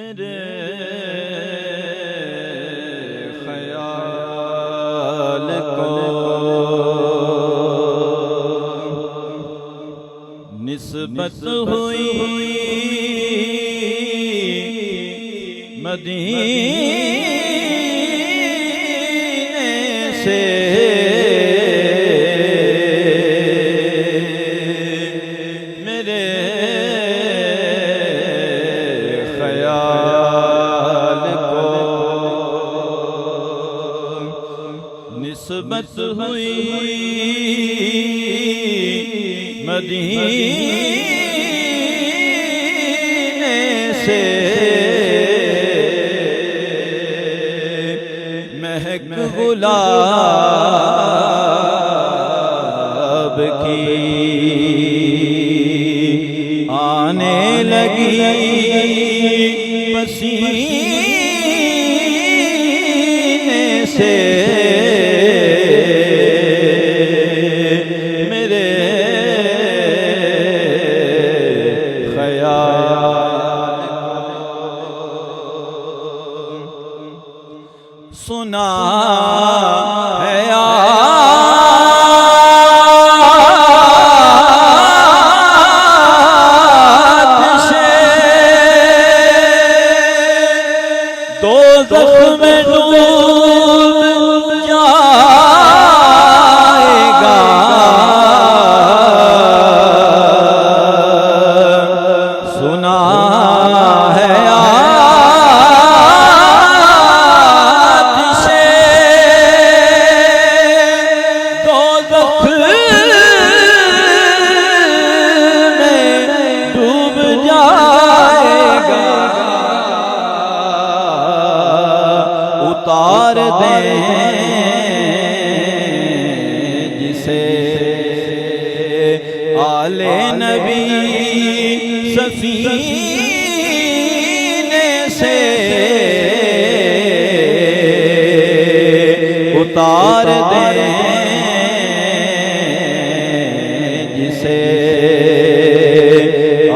मेरे ख्याल को निस्बत हुई मदीने से, मेरे ख्याल को निस्बत हुई मदीने से। महक गुलाब की आने लगी पसीने से, मेरे सुना है आतिशे दोज़ख में डूब जाएगा। सुना है उतार दें जिसे आले नबी सफीने से, उतार दें जिसे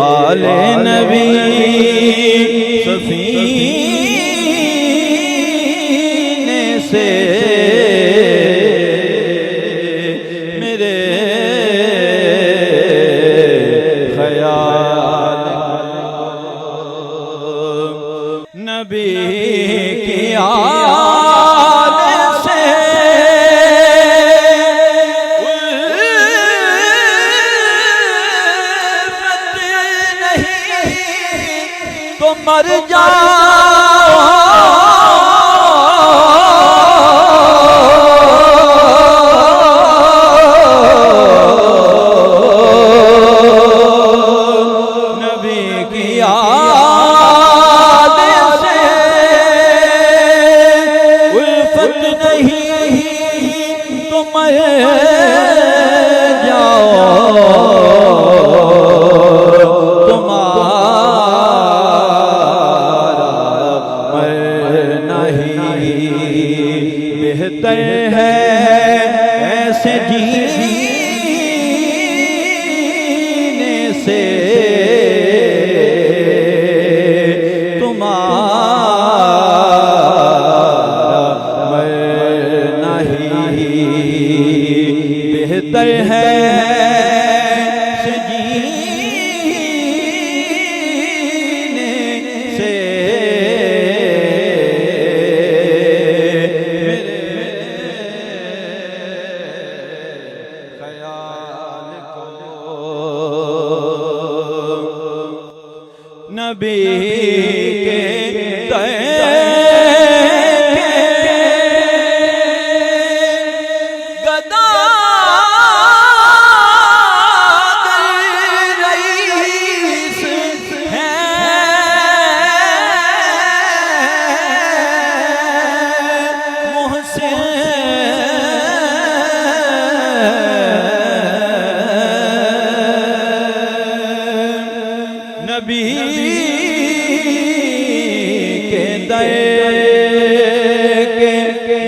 आले नबी सफीने से, मेरे ख्याल नबी की आल से उल्फत नहीं तो मर जाओ। बेहतर है ऐसे जीने से तुम्हारा मरना ही बेहतर है ऐसे जीने से। नबी के गदा रईस हैं मोहसिन नबी के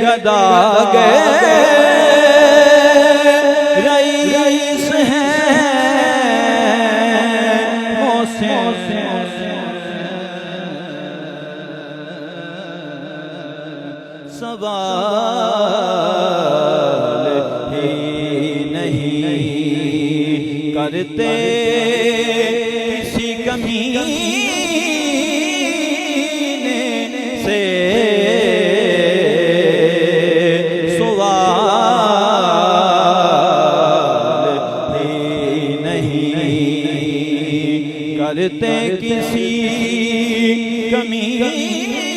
गदा गए रईस हैं मोहसिन सवाल ही नहीं करते किसी कमीने से सवाल ही नहीं करते किसी कमीने